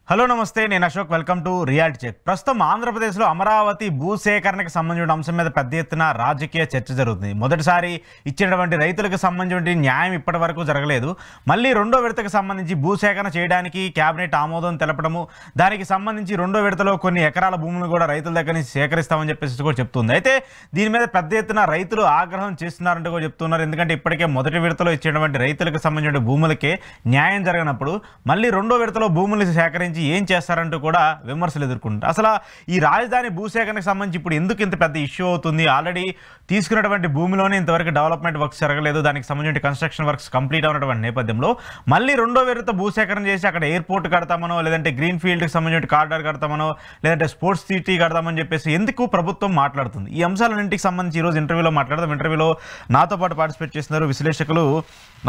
Hello నమస్తే, నేను Ashok. Welcome to reality check. ప్రస్తుతం ఆంధ్రప్రదేశ్లో అమరావతి భూసేకరణకు సంబంధించిన అంశం మీద పెద్ద ఎత్తున రాజకీయ చర్చ జరుగుతుంది. మొదటిసారి ఇచ్చినటువంటి రైతులకు సంబంధించిన న్యాయం ఇప్పటి వరకు జరగలేదు. మళ్ళీ రెండో విడతకు సంబంధించి భూసేకరణ చేయడానికి కేబినెట్ ఆమోదం తెలపడము, దానికి సంబంధించి రెండో విడతలో కొన్ని ఎకరాల భూములను కూడా రైతుల దగ్గర నుంచి సేకరిస్తామని చెప్పేసి కూడా చెప్తుంది. అయితే దీని మీద పెద్ద ఎత్తున రైతులు ఆగ్రహం చేస్తున్నారంటూ కూడా చెప్తున్నారు. ఎందుకంటే ఇప్పటికే మొదటి విడతలో ఇచ్చినటువంటి రైతులకు సంబంధించిన భూములకే న్యాయం జరగనప్పుడు మళ్ళీ రెండో విడతలో భూములు సేకరించి ఏం చేస్తారంటూ కూడా విమర్శలు ఎదుర్కొంటారు. అసలు ఈ రాజధాని భూసేకరణకు సంబంధించి ఇప్పుడు ఎందుకు ఇంత పెద్ద ఇష్యూ అవుతుంది? ఆల్రెడీ తీసుకున్నటువంటి భూమిలోనే ఇంతవరకు డెవలప్మెంట్ వర్క్స్ జరగలేదు, దానికి సంబంధించిన కన్స్ట్రక్షన్ వర్క్స్ కంప్లీట్ అయినటువంటి నేపథ్యంలో మళ్ళీ రెండో విడత భూసేకరణ చేసి అక్కడ ఎయిర్పోర్ట్ కడతామనో, లేదంటే గ్రీన్ ఫీల్డ్కి సంబంధించిన కారిడార్ కడతామనో, లేదంటే స్పోర్ట్స్ సిటీ కడతామని చెప్పేసి ఎందుకు ప్రభుత్వం మాట్లాడుతుంది? ఈ అంశాలన్నింటికి సంబంధించి ఈరోజు ఇంటర్వ్యూలో మాట్లాడదాం. ఇంటర్వ్యూలో నాతో పాటు పార్టిసిపేట్ చేస్తున్నారు విశ్లేషకులు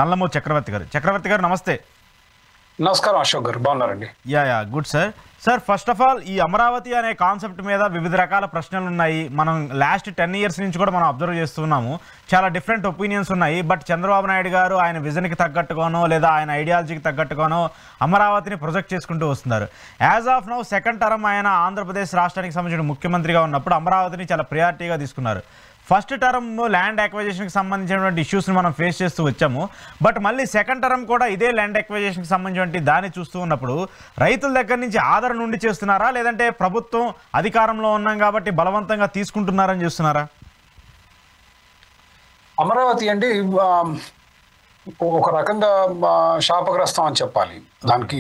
నల్లమూరి చక్రవర్తి గారు. చక్రవర్తి గారు నమస్తే. నమస్కారం అశోక్ గారు, బాగున్నారండి? Yeah good sir. First of all, ఈ అమరావతి అనే కాన్సెప్ట్ మీద వివిధ రకాల ప్రశ్నలు ఉన్నాయి. మనం లాస్ట్ 10 years నుంచి కూడా మనం అబ్జర్వ్ చేస్తున్నాము. చాలా డిఫరెంట్ ఒపీనియన్స్ ఉన్నాయి. బట్ చంద్రబాబు నాయుడు గారు ఆయన విజన్కి తగ్గట్టుగానో లేదా ఆయన ఐడియాలజీకి తగ్గట్టుగానో అమరావతిని ప్రొజెక్ట్ చేసుకుంటూ వస్తున్నారు. As of now second term ఆయన ఆంధ్రప్రదేశ్ రాష్ట్రానికి సంబంధించిన ముఖ్యమంత్రిగా ఉన్నప్పుడు అమరావతిని చాలా ప్రియారిటీగా తీసుకున్నారు. ఫస్ట్ టర్మ్ ల్యాండ్ అక్విజిషన్కి సంబంధించినటువంటి ఇష్యూస్ని మనం ఫేస్ చేస్తూ వచ్చాము. బట్ మళ్ళీ సెకండ్ టర్మ్ కూడా ఇదే ల్యాండ్ అక్విజిషన్కి సంబంధించిన దాన్ని చూస్తూ ఉన్నప్పుడు రైతుల దగ్గర నుంచి ఆదరణ నుండి చేస్తున్నారా, లేదంటే ప్రభుత్వం అధికారంలో ఉన్నాం కాబట్టి బలవంతంగా తీసుకుంటున్నారని చూస్తున్నారా? అమరావతి అండి ఒక రకంగా శాపగ్రస్తం అని చెప్పాలి. దానికి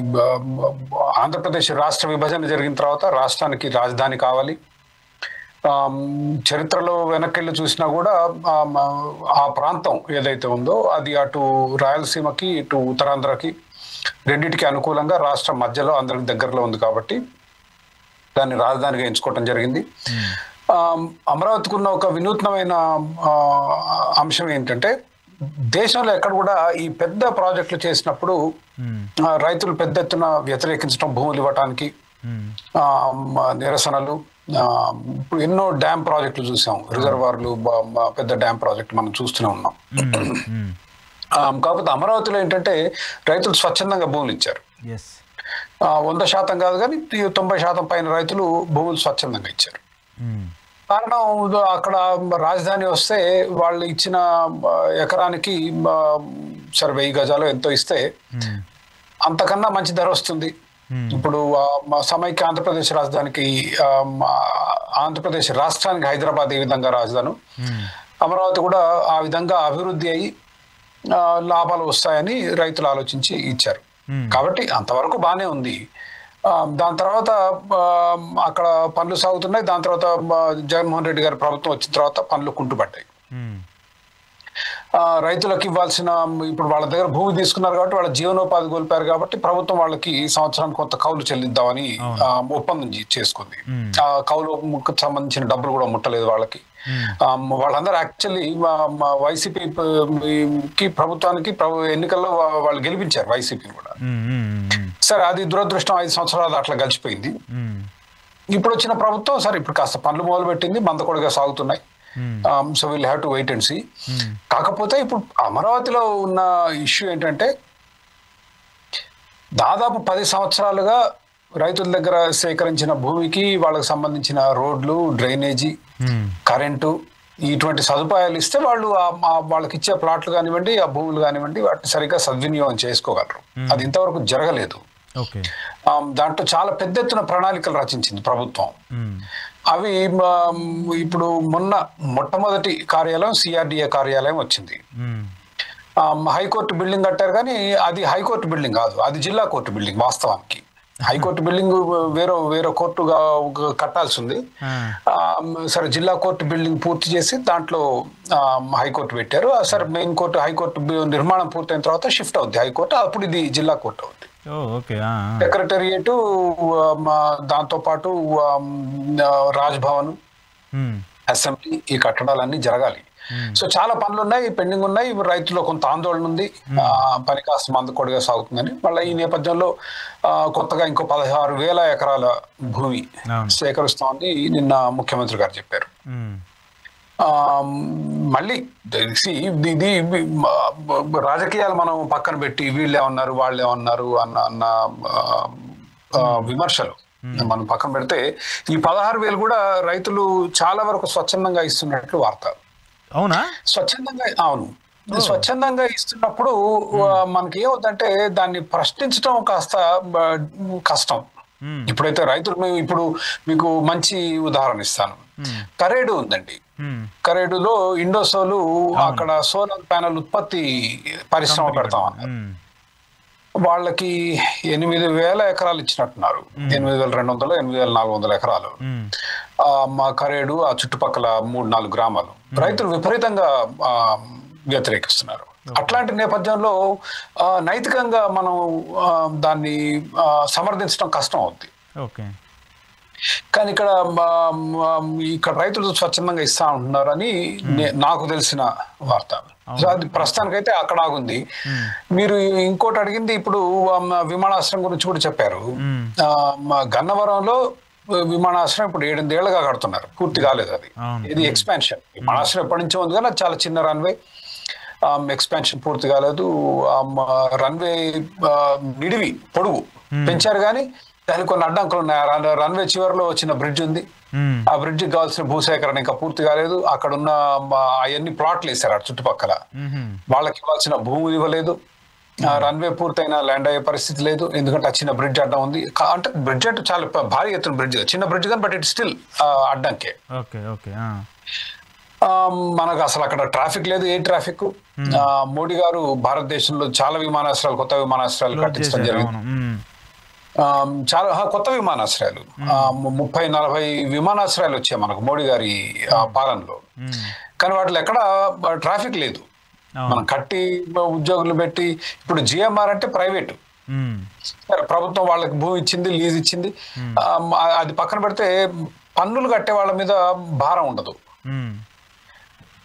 ఆంధ్రప్రదేశ్ రాష్ట్ర విభజన జరిగిన తర్వాత రాష్ట్రానికి రాజధాని కావాలి. చరిత్రలో వెనక్కి చూసినా కూడా ఆ ప్రాంతం ఏదైతే ఉందో అది అటు రాయలసీమకి ఇటు ఉత్తరాంధ్రకి రెండింటికి అనుకూలంగా రాష్ట్రం మధ్యలో అందరికి దగ్గరలో ఉంది కాబట్టి దాన్ని రాజధానిగా ఎంచుకోవటం జరిగింది. అమరావతికి ఉన్న ఒక వినూత్నమైన అంశం ఏంటంటే, దేశంలో ఎక్కడ కూడా ఈ పెద్ద ప్రాజెక్టులు చేసినప్పుడు రైతులు పెద్ద ఎత్తున వ్యతిరేకించడం, భూములు ఇవ్వటానికి నిరసనలు, ఇప్పుడు ఎన్నో డ్యామ్ ప్రాజెక్టులు చూసాం, రిజర్వార్లు, పెద్ద డ్యామ్ ప్రాజెక్టు మనం చూస్తూనే ఉన్నాం. కాకపోతే అమరావతిలో ఏంటంటే రైతులు స్వచ్ఛందంగా భూములు ఇచ్చారు. 100% కాదు కానీ 90% పైన రైతులు భూములు స్వచ్ఛందంగా ఇచ్చారు. కారణం, అక్కడ రాజధాని వస్తే వాళ్ళు ఇచ్చిన ఎకరానికి సరే 1000 గజాలు ఎంతో ఇస్తే అంతకన్నా మంచి ధర వస్తుంది. ఇప్పుడు సమైక్య ఆంధ్రప్రదేశ్ రాజధానికి, ఆంధ్రప్రదేశ్ రాష్ట్రానికి హైదరాబాద్ ఏ విధంగా రాజధాని, అమరావతి కూడా ఆ విధంగా అభివృద్ధి అయ్యి లాభాలు వస్తాయని రైతులు ఆలోచించి ఇచ్చారు. కాబట్టి అంతవరకు బాగానే ఉంది. దాని తర్వాత అక్కడ పనులు సాగుతున్నాయి. దాని తర్వాత జగన్మోహన్ రెడ్డి గారి ప్రభుత్వం వచ్చిన తర్వాత పనులు కుంటుపడ్డాయి. రైతులకు ఇవ్వాల్సిన, ఇప్పుడు వాళ్ళ దగ్గర భూమి తీసుకున్నారు కాబట్టి వాళ్ళ జీవనోపాధి కోల్పోయారు కాబట్టి ప్రభుత్వం వాళ్ళకి సంవత్సరానికి కొంత కౌలు చెల్లిద్దామని ఒప్పందం చేసుకుంది. ఆ కౌలుకు సంబంధించిన డబ్బులు కూడా ముట్టలేదు వాళ్ళకి. వాళ్ళందరూ యాక్చువల్లీ వైసీపీకి ప్రభుత్వానికి ఎన్నికల్లో వాళ్ళు గెలిపించారు, వైసీపీ కూడా. సరే, అది దురదృష్టం, 5 సంవత్సరాలు అట్లా గడిచిపోయింది. ఇప్పుడు వచ్చిన ప్రభుత్వం సరే ఇప్పుడు కాస్త పనులు మొదలు పెట్టింది, మందకొడిగా సాగుతున్నాయి. So will have to wait and see. కాకపోతే ఇప్పుడు అమరావతిలో ఉన్న ఇష్యూ ఏంటంటే, దాదాపు 10 సంవత్సరాలుగా రైతుల దగ్గర సేకరించిన భూమికి వాళ్ళకి సంబంధించిన రోడ్లు, డ్రైనేజీ, కరెంటు, ఇటువంటి సదుపాయాలు ఇస్తే వాళ్ళు వాళ్ళకి ఇచ్చే ప్లాట్లు కానివ్వండి, ఆ భూములు కానివ్వండి, వాటిని సరిగ్గా సద్వినియోగం చేసుకోగలరు. అది ఇంతవరకు జరగలేదు. దాంట్లో చాలా పెద్ద ఎత్తున ప్రణాళికలు రచించింది ప్రభుత్వం. అవి ఇప్పుడు మొట్టమొదటి కార్యాలయం సిఆర్డిఏ కార్యాలయం వచ్చింది. హైకోర్టు బిల్డింగ్ కట్టారు కానీ అది హైకోర్టు బిల్డింగ్ కాదు, అది జిల్లా కోర్టు బిల్డింగ్. వాస్తవానికి హైకోర్టు బిల్డింగ్ వేరే కోర్టుగా కట్టాల్సి ఉంది. సరే, జిల్లా కోర్టు బిల్డింగ్ పూర్తి చేసి దాంట్లో హైకోర్టు పెట్టారు. సరే, మెయిన్ కోర్టు, హైకోర్టు నిర్మాణం పూర్తయిన తర్వాత షిఫ్ట్ అవుద్ది హైకోర్టు, అప్పుడు ఇది జిల్లా కోర్టు అవుద్ది. సెక్రటేరియట్, దాంతో పాటు రాజ్భవన్, అసెంబ్లీ, ఈ కట్టడాలన్నీ జరగాలి. సో చాలా పనులు ఉన్నాయి, పెండింగ్ ఉన్నాయి. రైతుల్లో కొంత ఆందోళన ఉంది, పని కాస్త మందకొడిగా సాగుతుందని. మళ్ళీ ఈ నేపథ్యంలో కొత్తగా ఇంకో 16,000 ఎకరాల భూమి సేకరిస్తోంది నిన్న ముఖ్యమంత్రి గారు చెప్పారు. మళ్ళీ ఇది రాజకీయాలు మనం పక్కన పెట్టి వీళ్ళే ఉన్నారు వాళ్ళే ఉన్నారు అన్న విమర్శలు మనం పక్కన పెడితే ఈ 16,000 కూడా రైతులు చాలా వరకు స్వచ్ఛందంగా ఇస్తున్నట్లు వార్త. అవునా? స్వచ్ఛందంగా, అవును, స్వచ్ఛందంగా ఇస్తున్నప్పుడు మనకి ఏమవుతుందంటే దాన్ని ప్రశ్నించడం కాస్త కష్టం. ఇప్పుడైతే రైతులు, ఇప్పుడు మీకు మంచి ఉదాహరణ ఇస్తాను. కరేడు ఉందండి. కరేడులో ఇండోసోలు అక్కడ సోలార్ ప్యానెల్ ఉత్పత్తి పరిశ్రమ పెడతాం. వాళ్ళకి 8,000 ఎకరాలు ఇచ్చినట్టున్నారు. 8,200 8,400 ఎకరాలు. మా కరేడు ఆ చుట్టుపక్కల 3-4 గ్రామాలు రైతులు విపరీతంగా వ్యతిరేకిస్తున్నారు. అట్లాంటి నేపథ్యంలో నైతికంగా మనం దాన్ని సమర్థించడం కష్టం అవుద్ది. కానీ ఇక్కడ రైతులు స్వచ్ఛందంగా ఇస్తా ఉంటున్నారని నాకు తెలిసిన వార్త. అది ప్రస్తుతానికైతే అక్కడ ఆగుంది. మీరు ఇంకోటి అడిగింది, ఇప్పుడు విమానాశ్రయం గురించి కూడా చెప్పారు. గన్నవరంలో విమానాశ్రయం ఇప్పుడు 8 ఏళ్లుగా కడుతున్నారు, పూర్తి కాలేదు. అది ఇది ఎక్స్పాన్షన్. విమానాశ్రయం ఎప్పటి నుంచో ఉంది కానీ చాలా చిన్న రన్వే, ఎక్స్పాన్షన్ పూర్తి కాలేదు. రన్వే నిడివి పొడుగు పెంచారు కానీ దానికి కొన్ని అడ్డంకులు ఉన్నాయి. రన్వే చివరిలో చిన్న బ్రిడ్జ్ ఉంది, ఆ బ్రిడ్జ్ కావాల్సిన భూసేకరణ ఇంకా పూర్తి కాలేదు. అక్కడ ఉన్న అవన్నీ ప్లాట్లు వేసారు అటు చుట్టుపక్కల, వాళ్ళకి ఇవ్వాల్సిన భూములు ఇవ్వలేదు. రన్వే పూర్తయిన ల్యాండ్ అయ్యే పరిస్థితి లేదు, ఎందుకంటే ఆ చిన్న బ్రిడ్జ్ అడ్డం ఉంది. అంటే బ్రిడ్జ్ అంటే చాలా భారీ ఎత్తున బ్రిడ్జ్, చిన్న బ్రిడ్జ్ కానీ బట్ ఇట్ స్టిల్ అడ్డంకే. మనకు అసలు అక్కడ ట్రాఫిక్ లేదు, ఏ ట్రాఫిక్. మోడీ గారు భారతదేశంలో చాలా విమానాశ్రయాలు, కొత్త విమానాశ్రయాలు కట్టించడం జరిగింది. చాలా కొత్త విమానాశ్రయాలు, 30-40 విమానాశ్రయాలు వచ్చాయి మనకు మోడీ గారి పాలనలో. కానీ వాటిలో ఎక్కడ ట్రాఫిక్ లేదు. మనం కట్టి ఉద్యోగులు పెట్టి, ఇప్పుడు జిఎంఆర్ అంటే ప్రైవేటు, ప్రభుత్వం వాళ్ళకి భూమి ఇచ్చింది, లీజ్ ఇచ్చింది. అది పక్కన పెడితే పన్నులు కట్టే వాళ్ళ మీద భారం ఉండదు.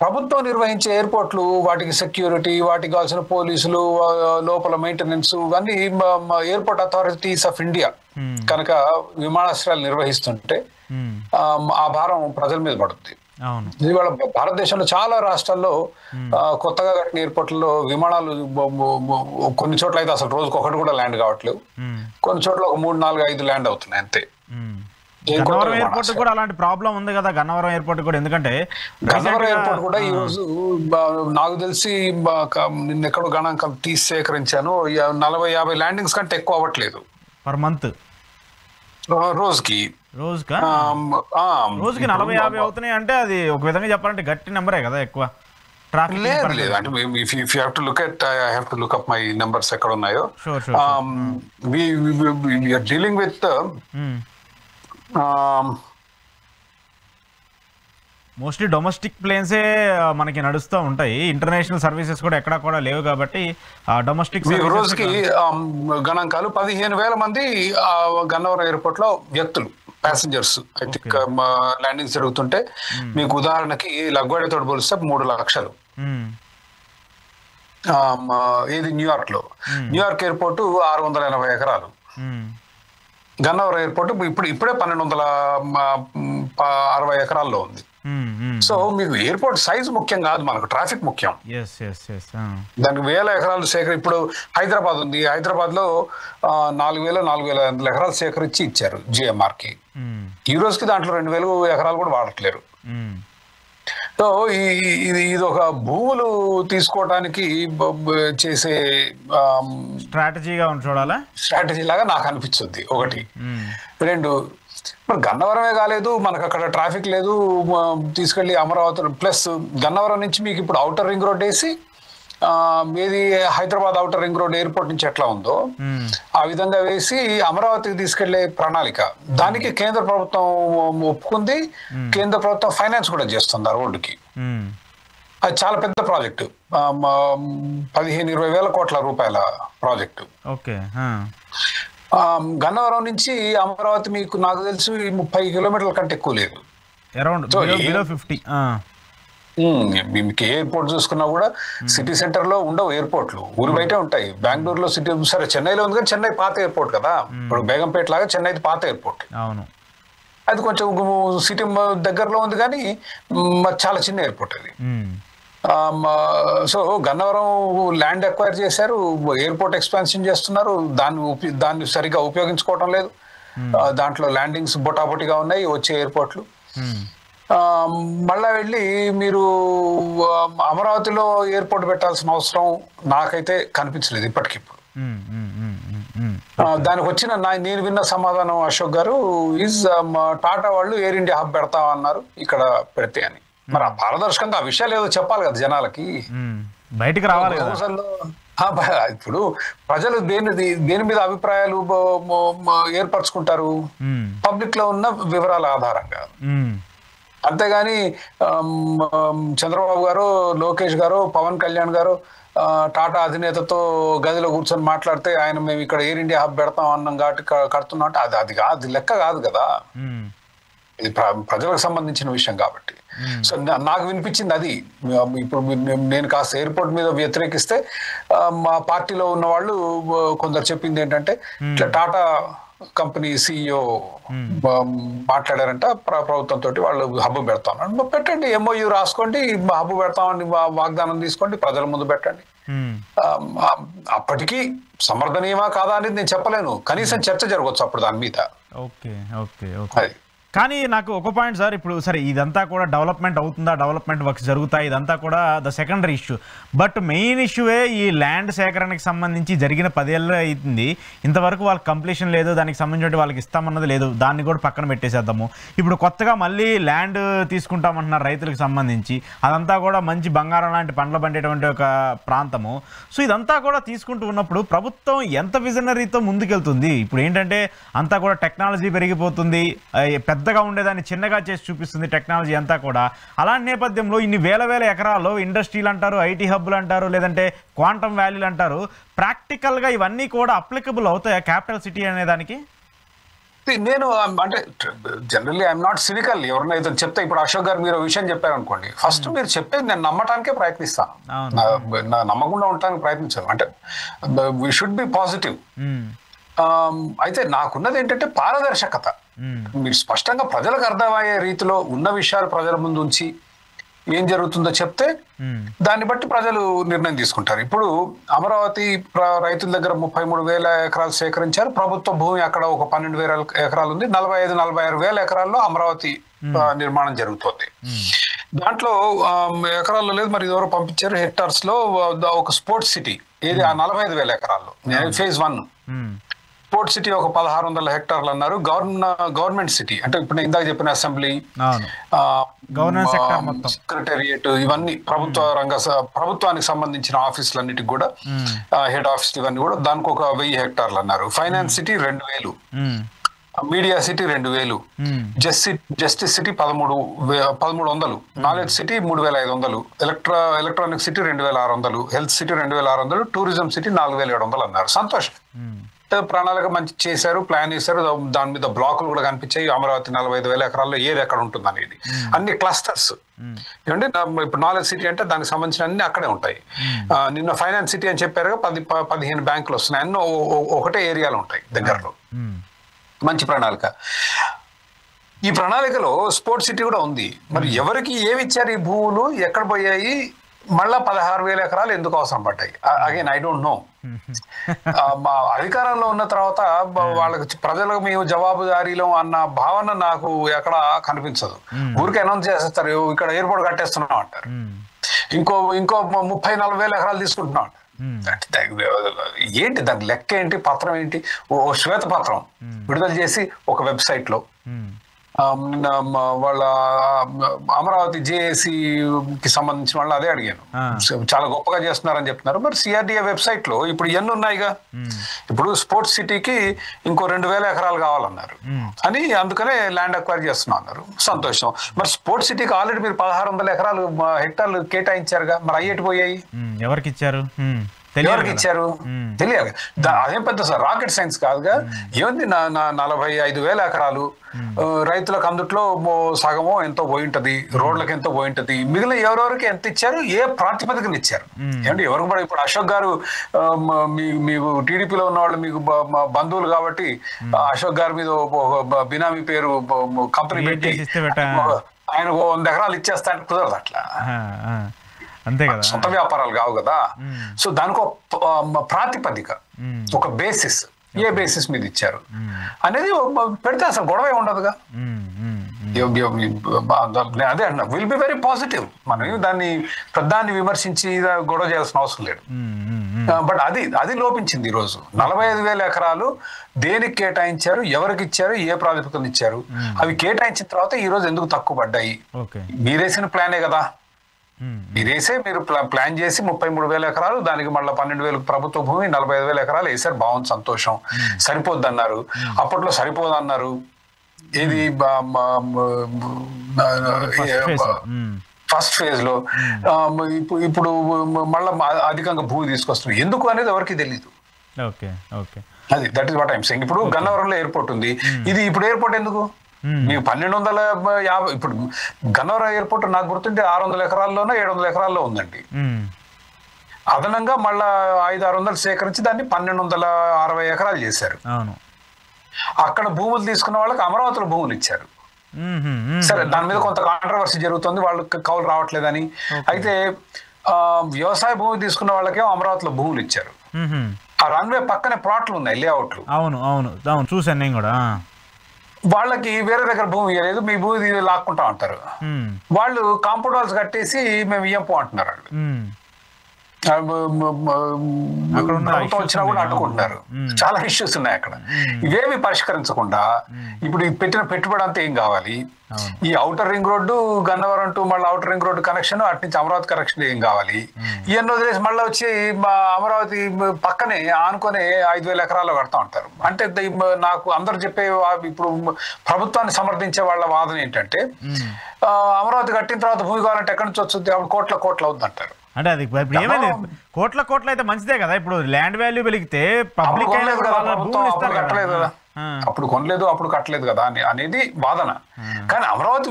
ప్రభుత్వం నిర్వహించే ఎయిర్పోర్ట్లు, వాటికి సెక్యూరిటీ, వాటికి కావాల్సిన పోలీసులు, లోపల మెయింటెనెన్స్, ఇవన్నీ ఎయిర్పోర్ట్ అథారిటీస్ ఆఫ్ ఇండియా కనుక విమానాశ్రయాలు నిర్వహిస్తుంటే ఆ భారం ప్రజల మీద పడుతుంది. ఇవాళ భారతదేశంలో చాలా రాష్ట్రాల్లో కొత్తగా కట్టిన ఎయిర్పోర్ట్లలో విమానాలు కొన్ని చోట్ల అయితే అసలు రోజుకు ఒకటి కూడా ల్యాండ్ కావట్లేవు. కొన్ని చోట్ల ఒక 3, 4, 5 ల్యాండ్ అవుతున్నాయి అంతే. గన్నవరం ఎయిర్పోర్ట్ కూడా అలాంటి ప్రాబ్లం ఉంది కదా. గన్నవరం ఎయిర్పోర్ట్ కూడా, ఎందుకంటే గన్నవరం ఎయిర్పోర్ట్ కూడా ఈ రోజు నాకు తెలిసి నిన్న ఎక్కడో గణాంకం తీసి సేకరించాను, 40-50 ల్యాండింగ్స్ కంటే ఎక్కువ అవ్వట్లేదు పర్ మంత్. రోజుకి 40-50 అవుతున్నాయి అంటే అది ఒక విధంగా చెప్పాలంటే గట్టి నెంబరే కదా. ఎక్కువ ట్రాఫిక్ లేదు అంటే if you have to look at, I have to look up my numbers ఎక్కడ ఉన్నాయో. We are dealing with mostly domestic ప్లేన్సే మనకి నడుస్తూ ఉంటాయి. ఇంటర్నేషనల్ సర్వీసెస్ కూడా ఎక్కడా కూడా లేవు కాబట్టి డొమెస్టిక్ రోజుకి గణాంకాలు 15,000 మంది గన్నవరం ఎయిర్పోర్ట్ లో వ్యక్తులు, ప్యాసింజర్స్ ల్యాండింగ్స్ జరుగుతుంటే, మీకు ఉదాహరణకి లగ్వాడతో పోలిస్తే 3 లక్షలు. ఏది న్యూయార్క్ లో, న్యూయార్క్ ఎయిర్పోర్ట్ 680 ఎకరాలు. గన్నవరం ఎయిర్పోర్ట్ ఇప్పుడే 1,260 ఎకరాల్లో ఉంది. సో మీకు ఎయిర్పోర్ట్ సైజ్ ముఖ్యం కాదు, మనకు ట్రాఫిక్ ముఖ్యం. దానికి 1000 ఎకరాలు ఇప్పుడు హైదరాబాద్ ఉంది, హైదరాబాద్ లో 4,500 ఎకరాలు సేకరించి ఇచ్చారు జిఎంఆర్ కి. ఈ రోజుకి దాంట్లో 2,000 ఎకరాలు కూడా వాడట్లేరు. సో ఇది ఒక భూములు తీసుకోవడానికి చేసే స్ట్రాటజీగా చూడాలా, స్ట్రాటజీ లాగా నాకు అనిపించింది. ఒకటి. 2, మరి గన్నవరమే కాలేదు, మనకు అక్కడ ట్రాఫిక్ లేదు, తీసుకెళ్లి అమరావతి ప్లస్ గన్నవరం నుంచి మీకు ఇప్పుడు ఔటర్ రింగ్ రోడ్ వేసి, ఏది Hyderabad outer ring road airport నుంచి ఎట్లా ఉందో ఆ విధంగా వేసి అమరావతికి తీసుకెళ్లే ప్రణాళిక. దానికి కేంద్ర ప్రభుత్వం ఒప్పుకుంది, కేంద్ర ప్రభుత్వం ఫైనాన్స్ కూడా చేస్తుంది ఆ రోడ్డుకి. అది చాలా పెద్ద ప్రాజెక్టు, 15-20 వేల కోట్ల రూపాయల ప్రాజెక్టు. గన్నవరం నుంచి అమరావతి మీకు నాకు తెలిసి 30 కిలోమీటర్ల కంటే ఎక్కువ లేదు. మీకు ఎయిర్పోర్ట్ చూసుకున్నా కూడా సిటీ సెంటర్ లో ఉండవు ఎయిర్పోర్ట్లు, ఊరి బయటే ఉంటాయి. బెంగళూరులో సిటీ, సరే చెన్నైలో ఉంది కానీ చెన్నై పాత ఎయిర్పోర్ట్ కదా. ఇప్పుడు బేగంపేట లాగా చెన్నై పాత ఎయిర్పోర్ట్, అది కొంచెం సిటీ దగ్గరలో ఉంది కానీ చాలా చిన్న ఎయిర్పోర్ట్ అది. సో గన్నవరం ల్యాండ్ ఎక్వైర్ చేశారు, ఎయిర్పోర్ట్ ఎక్స్పాన్షన్ చేస్తున్నారు, దాన్ని సరిగ్గా ఉపయోగించుకోవటం లేదు. దాంట్లో ల్యాండింగ్స్ బొటాబొటిగా ఉన్నాయి వచ్చే ఎయిర్పోర్ట్లు. మళ్ళా వెళ్ళి మీరు అమరావతిలో ఎయిర్పోర్ట్ పెట్టాల్సిన అవసరం నాకైతే కనిపించలేదు ఇప్పటికిప్పుడు. దానికి వచ్చిన నేను విన్న సమాధానం అశోక్ గారు టాటా వాళ్ళు ఎయిర్ ఇండియా హబ్ పెడతామన్నారు ఇక్కడ పెడితే అని. మరి ఆ పారదర్శకంగా ఆ విషయాలు ఏదో చెప్పాలి కదా జనాలకి, బయటికి రావాలి. ఇప్పుడు ప్రజలు దేని మీద అభిప్రాయాలు ఏర్పరచుకుంటారు, పబ్లిక్ లో ఉన్న వివరాల ఆధారంగా. అంతేగాని చంద్రబాబు గారు, లోకేష్ గారు, పవన్ కళ్యాణ్ గారు టాటా అధినేతతో గదిలో కూర్చొని మాట్లాడితే ఆయన మేము ఇక్కడ ఎయిర్ ఇండియా హబ్ పెడతాం అన్నం కాబట్టి కడుతున్నాం అంటే అది లెక్క కాదు కదా. ఇది ప్రజలకు సంబంధించిన విషయం కాబట్టి. సో నాకు వినిపించింది అది. ఇప్పుడు నేను కాస్త ఎయిర్పోర్ట్ మీద వ్యతిరేకిస్తే మా పార్టీలో ఉన్న వాళ్ళు కొందరు చెప్పింది ఏంటంటే ఇట్లా టాటా కంపెనీ సిఇఓ మాట్లాడారంట ప్రభుత్వంతో, వాళ్ళు హబ్బు పెడతామని. పెట్టండి, ఎంఓయూ రాసుకోండి, హబ్బు పెడతామని వాగ్దానం తీసుకోండి, ప్రజల ముందు పెట్టండి. అప్పటికీ సమర్థనీయమా కాదా అనేది నేను చెప్పలేను, కనీసం చర్చ జరగవచ్చు అప్పుడు దాని మీద. అది కానీ నాకు ఒక పాయింట్ సార్, ఇప్పుడు సరే ఇదంతా కూడా డెవలప్మెంట్ అవుతుందా, డెవలప్మెంట్ వర్క్స్ జరుగుతాయి, ఇదంతా కూడా the secondary issue. But main ఇష్యూవే ఈ ల్యాండ్ సేకరణకి సంబంధించి జరిగిన 10 ఏళ్ళు అవుతుంది, ఇంతవరకు వాళ్ళకి కంప్లీషన్ లేదు, దానికి సంబంధించి వాళ్ళకి ఇస్తామన్నది లేదు, దాన్ని కూడా పక్కన పెట్టేసేద్దాము. ఇప్పుడు కొత్తగా మళ్ళీ ల్యాండ్ తీసుకుంటామంటున్నారు రైతులకు సంబంధించి, అదంతా కూడా మంచి బంగారం లాంటి పండ్లు పండేటువంటి ఒక ప్రాంతము. సో ఇదంతా కూడా తీసుకుంటూ ఉన్నప్పుడు ప్రభుత్వం ఎంత విజనరీతో ముందుకెళ్తుంది? ఇప్పుడు ఏంటంటే అంతా కూడా టెక్నాలజీ పెరిగిపోతుంది, పెద్దగా ఉండేదాన్ని చిన్నగా చేసి చూపిస్తుంది టెక్నాలజీ అంతా కూడా. అలాంటి నేపథ్యంలో ఇన్ని వేల ఎకరాల్లో ఇండస్ట్రీలు అంటారు, ఐటీ హబ్బులు అంటారు, లేదంటే క్వాంటమ్ వ్యాలీలు అంటారు, ప్రాక్టికల్గా ఇవన్నీ కూడా అప్లికబుల్ అవుతాయా క్యాపిటల్ సిటీ అనే దానికి? నేను అంటే జనరల్లీ ఐఎమ్ నాట్ సినికల్. ఎవరైనా ఏదో చెప్తే, ఇప్పుడు అశోక్ గారు మీరు విషయం చెప్పారు అనుకోండి, ఫస్ట్ మీరు చెప్పేది నేను నమ్మటానికే ప్రయత్నిస్తాను, నమ్మకుండా ఉండటానికి ప్రయత్నించాను. అంటే వీ షుడ్ బి పాజిటివ్. అయితే నాకున్నది ఏంటంటే పారదర్శకత. మీరు స్పష్టంగా ప్రజలకు అర్థమయ్యే రీతిలో ఉన్న విషయాలు ప్రజల ముందు ఉంచి ఏం జరుగుతుందో చెప్తే దాన్ని బట్టి ప్రజలు నిర్ణయం తీసుకుంటారు. ఇప్పుడు అమరావతి రైతుల దగ్గర 33,000 ఎకరాలు సేకరించారు. ప్రభుత్వ భూమి అక్కడ ఒక 12,000 ఎకరాలు ఉంది. 45,000 ఎకరాల్లో అమరావతి నిర్మాణం జరుగుతోంది. దాంట్లో ఎకరాల్లో లేదు, మరి ఎవరో పంపించారు హెక్టార్స్ లో ఒక స్పోర్ట్స్ సిటీ. ఏది ఆ 45,000 ఎకరాల్లో ఫేజ్ 1 స్పోర్ట్స్ సిటీ ఒక 1,600 హెక్టార్లు అన్నారు. గవర్నమెంట్ సిటీ అంటే ఇప్పుడు నేను ఇందాక చెప్పిన అసెంబ్లీ, సెక్రటేరియట్, ఇవన్నీ ప్రభుత్వానికి సంబంధించిన ఆఫీసులన్నిటికి కూడా హెడ్ ఆఫీస్ ఇవన్నీ కూడా దానికి ఒక 1000 హెక్టార్లు అన్నారు. Finance city 2,000, media city 2,000, justice city 1,300, knowledge city 3,500, electronic city 2,600, health city 2,600, tourism city 4,700 అన్నారు. సంతోషం, ప్రణాళిక మంచి చేశారు, ప్లాన్ చేశారు. దాని మీద బ్లాకులు కూడా కనిపించాయి. అమరావతి 45,000 ఎకరాల్లో ఏది ఎక్కడ ఉంటుంది అనేది అన్ని క్లస్టర్స్. ఏమంటే ఇప్పుడు నాలెడ్జ్ సిటీ అంటే దానికి సంబంధించిన అన్ని అక్కడే ఉంటాయి. నిన్న ఫైనాన్స్ సిటీ అని చెప్పారు, 10-15 బ్యాంకులు వస్తున్నాయి, అన్నీ ఒకటే ఏరియాలో ఉంటాయి దగ్గరలో. మంచి ప్రణాళిక. ఈ ప్రణాళికలో స్పోర్ట్స్ సిటీ కూడా ఉంది. మరి ఎవరికి ఏమి ఇచ్చారు ఈ భూములు, ఎక్కడ పోయాయి, మళ్ళా 16,000 ఎకరాలు ఎందుకు అవసరం పడ్డాయి? Again I don't know. మా అధికారంలో ఉన్న తర్వాత వాళ్ళకి ప్రజలకు మేము జవాబుదారీలో అన్న భావన నాకు ఎక్కడ కనిపించదు. ఊరికి అనౌన్స్ చేసేస్తారు, ఇక్కడ ఎయిర్పోర్ట్ కట్టేస్తున్నాం అంటారు, ఇంకో 30,000-40,000 ఎకరాలు తీసుకుంటున్నాం అంటారు. ఏంటి దాని లెక్క ఏంటి, పత్రం ఏంటి? ఓ శ్వేత పత్రం విడుదల చేసి ఒక వెబ్సైట్ లో వాళ్ళ అమరావతి జేఏసీకి సంబంధించిన వాళ్ళు అదే అడిగాను, చాలా గొప్పగా చేస్తున్నారని చెప్తున్నారు. మరి సిఆర్డిఏ వెబ్సైట్ లో ఇప్పుడు ఎన్ని ఉన్నాయిగా, ఇప్పుడు స్పోర్ట్స్ సిటీకి ఇంకో 2,000 ఎకరాలు కావాలన్నారు అని, అందుకనే ల్యాండ్ అక్వైర్ చేస్తున్నాం అన్నారు. సంతోషం. మరి స్పోర్ట్స్ సిటీకి ఆల్రెడీ మీరు 1,600 హెక్టార్లు కేటాయించారుగా, మరి అయ్యేటి పోయాయి? ఎవరికి ఇచ్చారు? ఎవరికి ఇచ్చారు తెలియాలి. అదేం పెద్ద సార్ రాకెట్ సైన్స్ కాదుగా. ఏముంది, 45,000 ఎకరాలు రైతులకు, అందుట్లో సగమో ఎంతో పోయి ఉంటది, రోడ్లకు ఎంతో పోయి ఉంటది. మిగిలిన ఎవరెవరికి ఎంత ఇచ్చారు, ఏ ప్రాతిపదికన ఇచ్చారు? ఏమంటే ఎవరికి కూడా ఇప్పుడు అశోక్ గారు మీకు టీడీపీలో ఉన్న వాళ్ళు మీకు బంధువులు కాబట్టి అశోక్ గారి మీద బినామీ పేరు కంపెనీ పెట్టి ఆయన 100 ఎకరాలు ఇచ్చేస్తా అంటే కుదరదు అట్లా. అంతే కదా, సొంత వ్యాపారాలు కావు కదా. సో దానికి ఒక ప్రాతిపదిక, ఒక బేసిస్, ఏ బేసిస్ మీద ఇచ్చారు అనేది పెడితే అసలు గొడవ ఉండదుగా. అదే అన్న, విల్ బి వెరీ పాజిటివ్. మనం దాన్ని విమర్శించి గొడవ చేయాల్సిన అవసరం లేదు. బట్ అది లోపించింది ఈ రోజు. 45,000 ఎకరాలు దేనికి కేటాయించారు, ఎవరికి ఇచ్చారు, ఏ ప్రాతిపదికన ఇచ్చారు, అవి కేటాయించిన తర్వాత ఈ రోజు ఎందుకు తక్కువ పడ్డాయి? మీరేసిన ప్లానే కదా, మీరు ప్లాన్ చేసి 33,000 ఎకరాలు, దానికి మళ్ళీ 12,000 ప్రభుత్వ భూమి, 45,000 ఎకరాలు వేసారు. బాగుంది, సంతోషం. సరిపోద్ది అన్నారు, అప్పట్లో సరిపోదు అన్నారు. ఇది ఫస్ట్ ఫేజ్ లో. ఇప్పుడు మళ్ళీ అధికంగా భూమి తీసుకొస్తున్నారు, ఎందుకు అనేది ఎవరికి తెలియదు. అది that is what I'm saying. ఇప్పుడు గన్నవరంలో ఎయిర్పోర్ట్ ఉంది, ఇది ఇప్పుడు ఎయిర్పోర్ట్ ఎందుకు? మీకు 1250, ఇప్పుడు గన్నవరం ఎయిర్పోర్ట్ నాకు గుర్తుంటే 600 ఎకరాల్లోనో 700 ఎకరాల్లో ఉందండి. అదనంగా మళ్ళా 500-600 సేకరించి దాన్ని 1260 ఎకరాలు చేశారు. అక్కడ భూములు తీసుకున్న వాళ్ళకి అమరావతిలో భూములు ఇచ్చారు. సరే, దాని మీద కొంత కాంట్రవర్సీ జరుగుతుంది, వాళ్ళకి కౌలు రావట్లేదని. అయితే వ్యవసాయ భూమి తీసుకున్న వాళ్ళకేమో అమరావతిలో భూములు ఇచ్చారు. ఆ రన్వే పక్కనే ప్లాట్లు ఉన్నాయి, లేఅవుట్లు. అవును చూసాను నేను కూడా. వాళ్ళకి వేరే దగ్గర భూమి ఇవ్వలేదు, మీ భూమి లాక్కుంటా అంటారు. వాళ్ళు కాంపౌండ్ వాల్స్ కట్టేసి మేము ఇయ్యం అంటున్నారు. ప్రభుత్వం వచ్చినా కూడా అడ్డుకుంటున్నారు. చాలా ఇష్యూస్ ఉన్నాయి అక్కడ. ఇవేమి పరిష్కరించకుండా ఇప్పుడు పెట్టిన పెట్టుబడి అంతా ఏం కావాలి? ఈ outer ring road, Gannavaram to మళ్ళీ ఔటర్ రింగ్ రోడ్డు కనెక్షన్, అటు నుంచి అమరావతి కనెక్షన్ ఏం కావాలి? ఇవన్నీ వదిలేసి మళ్ళీ వచ్చి అమరావతి పక్కనే ఆనుకొని 5,000 ఎకరాల్లో కడతా ఉంటారు. అంటే నాకు అందరు చెప్పే, ఇప్పుడు ప్రభుత్వాన్ని సమర్థించే వాళ్ళ వాదన ఏంటంటే, అమరావతి కట్టిన తర్వాత భూమి కావాలంటే ఎక్కడి నుంచి వస్తుంది? అప్పుడు కోట్ల అవుతుంది అంటారు. అంటే అది ఏమైంది, కోట్ల అయితే మంచిదే కదా. ఇప్పుడు ల్యాండ్ వాల్యూ పెరిగితే పబ్లిక్ కట్టలేదు కదా, అప్పుడు కొనలేదు, అప్పుడు కట్టలేదు కదా అనేది వాదన. కానీ అమరావతి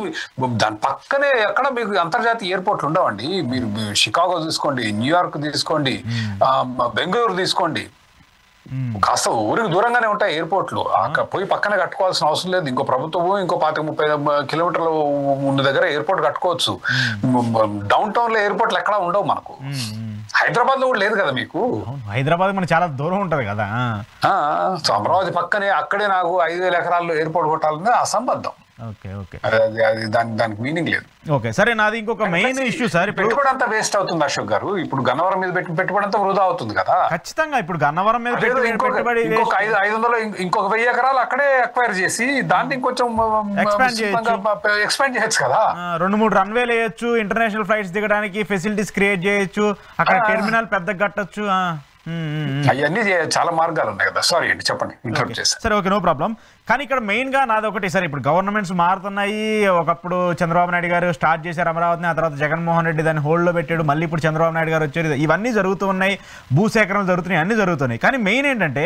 దాని పక్కనే ఎక్కడ మీకు అంతర్జాతీయ ఎయిర్పోర్ట్లు ఉండవండి. మీరు షికాగో తీసుకోండి, న్యూయార్క్ తీసుకోండి, బెంగళూరు తీసుకోండి, కాస్త ఊరికి దూరంగానే ఉంటాయి ఎయిర్పోర్ట్లు. అక్కడ పోయి పక్కన కట్టుకోవాల్సిన అవసరం లేదు. ఇంకో ప్రభుత్వం ఇంకో 25-30 కిలోమీటర్లు ఉన్న దగ్గర ఎయిర్పోర్ట్ కట్టుకోవచ్చు. డౌన్ టౌన్ లో ఎయిర్పోర్ట్లు ఎక్కడా ఉండవు మనకు. హైదరాబాద్ లో కూడా లేదు కదా మీకు. హైదరాబాద్ మనకు చాలా దూరం ఉంటది కదా. సో అమరావతి పక్కనే, అక్కడే నాకు 5,000 ఎకరాల్లో ఎయిర్పోర్ట్ కొట్టాలన్నది అసంబద్ధం. దానికి మీనింగ్ లేదు. సరే, నాది ఇంకొక మెయిన్ ఇష్యూ సార్. పెట్టుబడి అంతా వేస్ట్ అవుతుంది అశోక్ గారు. ఇప్పుడు గన్నవరం మీద పెట్టిన పెట్టుబడి అంతా వృధా అవుతుంది కదా. ఖచ్చితంగా. ఇప్పుడు గన్నవరం మీద ఇంకొక 500 ఇంకొక 1000 ఎకరాలు అక్కడే అక్వైర్ చేసి దాన్ని ఇంకొంచెం ఎక్స్పాండ్ చేయొచ్చు కదా. 2-3 రన్వేలు వేయొచ్చు, ఇంటర్నేషనల్ ఫ్లైట్స్ దిగడానికి ఫెసిలిటీస్ క్రియేట్ చేయొచ్చు, అక్కడ టెర్మినల్ పెద్దగా కట్టొచ్చు. అవన్నీ చాలా మార్గాలు ఉన్నాయి కదా. సారీ అండి, చెప్పండి, ఇంటరప్ట్ చేస్తాను. సరే, ఓకే, నో ప్రాబ్లం. కానీ ఇక్కడ మెయిన్గా నాది ఒకటి సార్, ఇప్పుడు గవర్నమెంట్స్ మారుతున్నాయి. ఒకప్పుడు చంద్రబాబు నాయుడు గారు స్టార్ట్ చేశారు అమరావతిని, ఆ తర్వాత జగన్మోహన్ రెడ్డి దాన్ని హోల్డ్లో పెట్టాడు, మళ్ళీ ఇప్పుడు చంద్రబాబు నాయుడు గారు వచ్చారు. ఇవన్నీ జరుగుతూ ఉన్నాయి, భూసేకరణలు జరుగుతున్నాయి, అన్నీ జరుగుతున్నాయి. కానీ మెయిన్ ఏంటంటే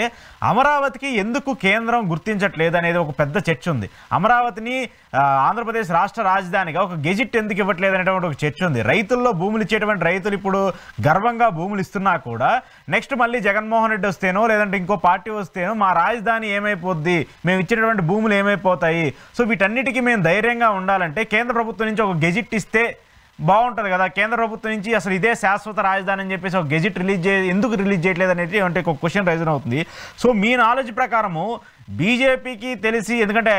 అమరావతికి ఎందుకు కేంద్రం గుర్తించట్లేదు అనేది ఒక పెద్ద చర్చ ఉంది. అమరావతిని ఆంధ్రప్రదేశ్ రాష్ట్ర రాజధానిగా ఒక గెజిట్ ఎందుకు ఇవ్వట్లేదు అనేటువంటి ఒక చర్చ ఉంది. రైతుల్లో భూములు ఇచ్చేటువంటి రైతులు ఇప్పుడు గర్వంగా భూములు ఇస్తున్నా కూడా నెక్స్ట్ మళ్ళీ జగన్మోహన్ రెడ్డి వస్తేనో లేదంటే ఇంకో పార్టీ వస్తేనో మా రాజధాని ఏమైపోద్ది, మేము ఇచ్చేటువంటి భూములు ఏమైపోతాయి. సో వీటన్నిటికీ మేము ధైర్యంగా ఉండాలంటే కేంద్ర ప్రభుత్వం నుంచి ఒక గెజిట్ ఇస్తే బాగుంటుంది కదా. కేంద్ర ప్రభుత్వం నుంచి అసలు ఇదే శాశ్వత రాజధాని అని చెప్పేసి ఒక గెజిట్ ఎందుకు రిలీజ్ చేయట్లేదు అనేది అంటే ఒక క్వశ్చన్ రైజ్ అవుతుంది. సో మీ నాలెడ్జ్ ప్రకారము బీజేపీకి తెలిసి, ఎందుకంటే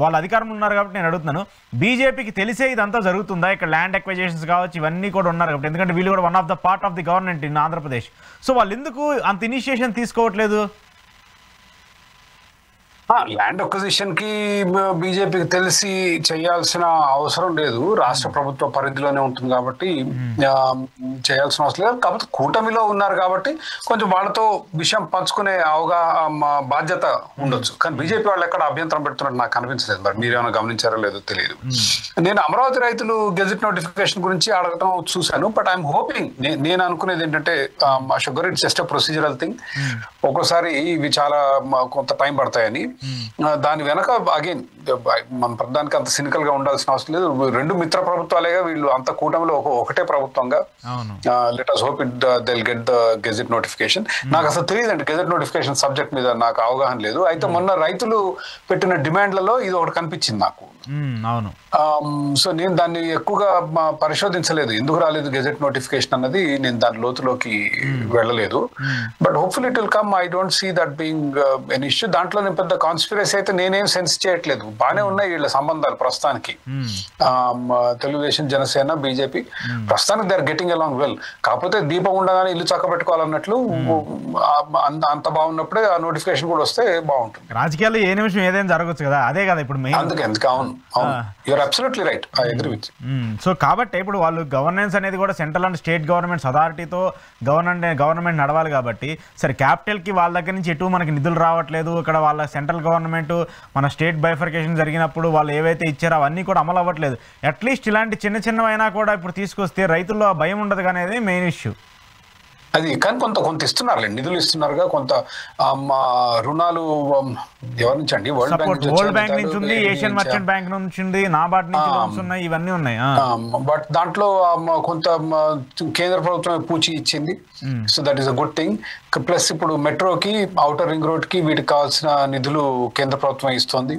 వాళ్ళ అధికారంలో ఉన్నారు కాబట్టి నేను అడుగుతున్నాను, బీజేపీకి తెలిసే ఇదంతా జరుగుతుందా? ఇక్కడ ల్యాండ్ ఎక్వైజేషన్స్ కావచ్చు, ఇవన్నీ కూడా ఉన్నారు కాబట్టి, ఎందుకంటే వీళ్ళు కూడా one of the part of the government in Andhra Pradesh. So వాళ్ళు ఎందుకు అంత ఇనిషియేషన్ తీసుకోవట్లేదు? ల్యాండ్ అక్విజిషన్ కి బీజేపీకి తెలిసి చేయాల్సిన అవసరం లేదు. రాష్ట్ర ప్రభుత్వ పరిధిలోనే ఉంటుంది కాబట్టి చేయాల్సిన అవసరం లేదు. కాకపోతే కూటమిలో ఉన్నారు కాబట్టి కొంచెం వాళ్ళతో విషయం పంచుకునే బాధ్యత ఉండొచ్చు. కానీ బీజేపీ వాళ్ళు ఎక్కడ అభ్యంతరం పెడుతున్నట్టు నాకు కనిపించలేదు. మరి మీరేమైనా గమనించారో లేదో తెలియదు. నేను అమరావతి రైతులు గెజిట్ నోటిఫికేషన్ గురించి అడగటం చూశాను. బట్ ఐఎమ్ హోపింగ్, నేను అనుకునేది ఏంటంటే sugar it's just procedural thing. ఒక్కోసారి ఇవి చాలా కొంత టైం పడతాయని. దాని వెనక అగైన్ మన ప్రధానికి అంత సినికల్ గా ఉండాల్సిన అవసరం లేదు. 2 మిత్ర ప్రభుత్వాలేగా వీళ్ళు అంత కూటమిలో ఒకటే ప్రభుత్వంగా. Let us hope they'll get the gazette notification. నాకు అసలు తెలియదండి గెజెట్ నోటిఫికేషన్ సబ్జెక్ట్ మీద నాకు అవగాహన లేదు. అయితే మొన్న రైతులు పెట్టిన డిమాండ్లలో ఇది ఒకటి కనిపించింది నాకు. అవును. సో నేను దాన్ని ఎక్కువగా పరిశోధించలేదు, ఎందుకు రాలేదు గెజెట్ నోటిఫికేషన్ అన్నది నేను దాని లోతులోకి వెళ్ళలేదు. But hopefully it will come. I don't see that being an issue. దాంట్లో నేను పెద్ద కాన్స్పిరసీ అయితే నేనేం సెన్స్ చేయట్లేదు. బాగానే ఉన్నాయి వీళ్ళ సంబంధాలు ప్రస్తుతానికి. తెలుగుదేశం, జనసేన, బీజేపీ ప్రస్తుతానికి they are getting along well. కాకపోతే దీపం ఉండగానే ఇల్లు చక్కబెట్టుకోవాలన్నట్లు అంత బాగున్నప్పుడే ఆ నోటిఫికేషన్ కూడా వస్తే బాగుంటుంది. రాజకీయాల్లో ఏ నిమిషం ఏదైనా జరగచ్చు కదా, అదే కదా ఇప్పుడు మెయిన్. అందుకే అవును, you're absolutely right. I agree with. So కాబట్టి ఇప్పుడు వాళ్ళు గవర్నెన్స్ అనేది కూడా సెంట్రల్ అండ్ స్టేట్ గవర్నమెంట్స్ అథారిటీతో గవర్నమెంట్ నడవాలి కాబట్టి, సరే క్యాపిటల్కి వాళ్ళ దగ్గర నుంచి ఎటు మనకి నిధులు రావట్లేదు, ఇక్కడ వాళ్ళ సెంట్రల్ గవర్నమెంట్ మన స్టేట్ బైఫర్కేషన్ జరిగినప్పుడు వాళ్ళు ఏవైతే ఇచ్చారో అవన్నీ కూడా అమలు అవ్వట్లేదు. అట్లీస్ట్ ఇలాంటి చిన్న చిన్నవైనా కూడా ఇప్పుడు తీసుకొస్తే రైతుల్లో భయం ఉండదు అనేది మెయిన్ ఇష్యూ. అది కానీ కొంత ఇస్తున్నారు, నిధులు ఇస్తున్నారుగా. కొంత రుణాలు ఎవరి నుంచి అండి? వరల్డ్ బ్యాంక్ నుంచి ఉంది, ఏషియన్ మర్చెంట్ బ్యాంక్ నుంచి ఉంది, నాబార్డ్ నుంచి లోన్స్ ఉన్నాయి, ఇవన్నీ ఉన్నాయి. బట్ దాంట్లో కొంత కేంద్ర ప్రభుత్వం పూచి ఇచ్చింది. So that is a good thing. Plus ఇప్పుడు మెట్రోకి, ఔటర్ రింగ్ రోడ్ కి వీటికి కావాల్సిన నిధులు కేంద్ర ప్రభుత్వం ఇస్తుంది.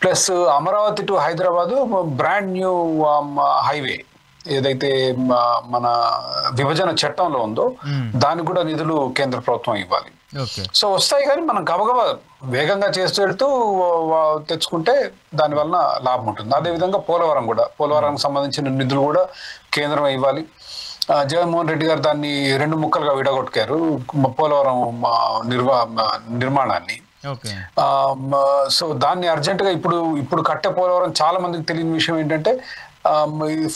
Plus Amaravati to Hyderabad brand new highway ఏదైతే మన విభజన చట్టంలో ఉందో దానికి కూడా నిధులు కేంద్ర ప్రభుత్వం ఇవ్వాలి. సో వస్తాయి, కానీ మనం గబగబా వేగంగా చేస్తూ వెళ్తూ తెచ్చుకుంటే దాని వలన లాభం ఉంటుంది. అదేవిధంగా పోలవరానికి సంబంధించిన నిధులు కూడా కేంద్రం ఇవ్వాలి. జగన్మోహన్ రెడ్డి గారు దాన్ని 2 ముక్కలుగా విడగొట్టారు, పోలవరం నిర్మాణాన్ని. సో దాన్ని అర్జెంటుగా ఇప్పుడు కట్టే పోలవరం చాలా మందికి తెలియని విషయం ఏంటంటే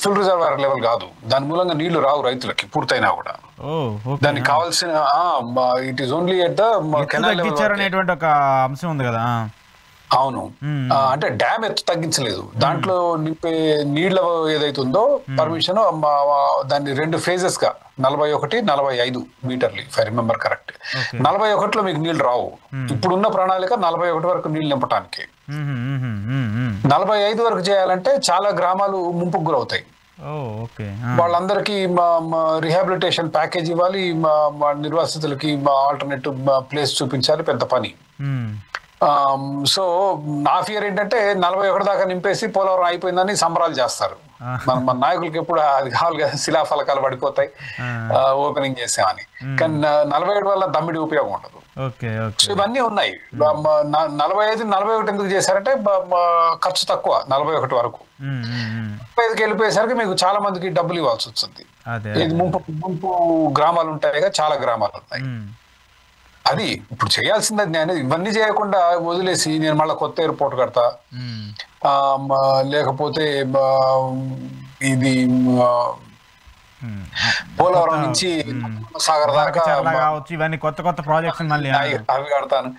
ఫుల్ రిజర్వాయర్ లెవెల్ కాదు, దాని మూలంగా నీళ్లు రావు రైతులకి పూర్తయినా కూడా. దానికి కావాల్సిన it is only at the canal level ఒక అంశం ఉంది కదా. అవును, అంటే డ్యామ్ ఎత్తు తగ్గించలేదు, దాంట్లో నింపే నీళ్ల ఏదైతే ఉందో పర్మిషన్ దాన్ని 2 ఫేజెస్ గా 41, 45 మీటర్లు, ఇఫ్ ఐ రిమెంబర్ కరెక్ట్. 41లో మీకు నీళ్లు రావు. ఇప్పుడున్న ప్రణాళిక 41 వరకు నీళ్లు నింపడానికి. 45 వరకు చేయాలంటే చాలా గ్రామాలు ముంపుకు గురవుతాయి. వాళ్ళందరికీ రిహాబిలిటేషన్ ప్యాకేజ్ ఇవ్వాలి, నిర్వాసితులకి ఆల్టర్నేటివ్ ప్లేస్ చూపించాలి, పెద్ద పని. సో నా ఫియర్ ఏంటంటే 41 దాకా నింపేసి పోలవరం అయిపోయిందని సంబరాలు చేస్తారు. మన నాయకులకి ఎప్పుడు అది కావాలి కదా, శిలాఫలకాలు పడిపోతాయి ఓపెనింగ్ చేసామని. కానీ 47 వల్ల దమ్మిడి ఉపయోగం ఉండదు. సో ఇవన్నీ ఉన్నాయి. 45, 41 ఎందుకు చేశారంటే ఖర్చు తక్కువ 41 వరకు. 35కి వెళ్ళిపోయేసరికి మీకు చాలా మందికి డబ్బులు ఇవ్వాల్సి వస్తుంది. ఇది ముంపు గ్రామాలు ఉంటాయి, చాలా గ్రామాలు ఉన్నాయి. అది ఇప్పుడు చేయాల్సింది. నేను ఇవన్నీ చేయకుండా వదిలేసి నేను మళ్ళీ కొత్త ఎయిర్పోర్ట్ కడతా, లేకపోతే ఇది పోలవరం నుంచి సాగర్ దాకా ఇవన్నీ కొత్త కొత్త ప్రాజెక్ట్స్ అవి కడతాను.